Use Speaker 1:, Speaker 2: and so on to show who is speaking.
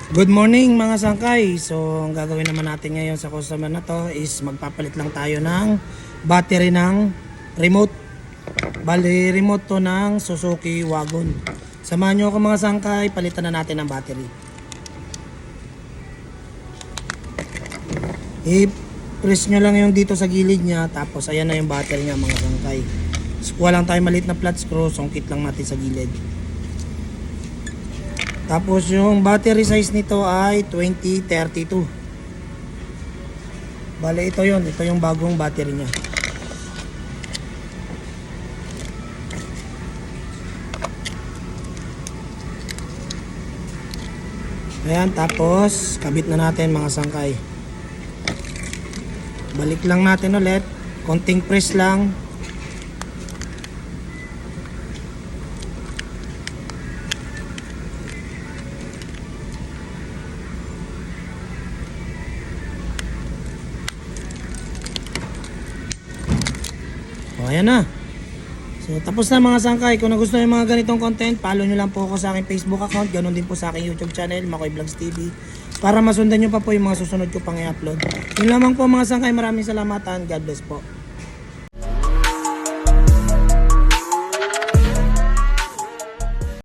Speaker 1: Good morning mga sangkay. So ang gagawin naman natin ngayon sa customer na to is magpapalit lang tayo ng battery ng remote. Bali remote to ng Suzuki Wagon. Samahan nyo ako mga sangkay, palitan na natin ang battery. I-press nyo lang yung dito sa gilid nya, tapos ayan na yung battery nya mga sangkay. Kuha lang tayo maliit na flat screw, sungkit lang natin sa gilid. Tapos yung battery size nito ay 2032. Bale ito yon, ito yung bagong battery niya. Ayan, tapos kabit na natin mga sangkay. Balik lang natin ulit, konting press lang. O, ayan na. So, tapos na mga sangkay. Kung nagustuhan yung mga ganitong content, follow nyo lang po ako sa aking Facebook account. Ganon din po sa aking YouTube channel, Makoy Vlogs TV. Para masundan nyo pa po yung mga susunod ko pang i-upload. Yun lamang po mga sangkay. Maraming salamatan. God bless po.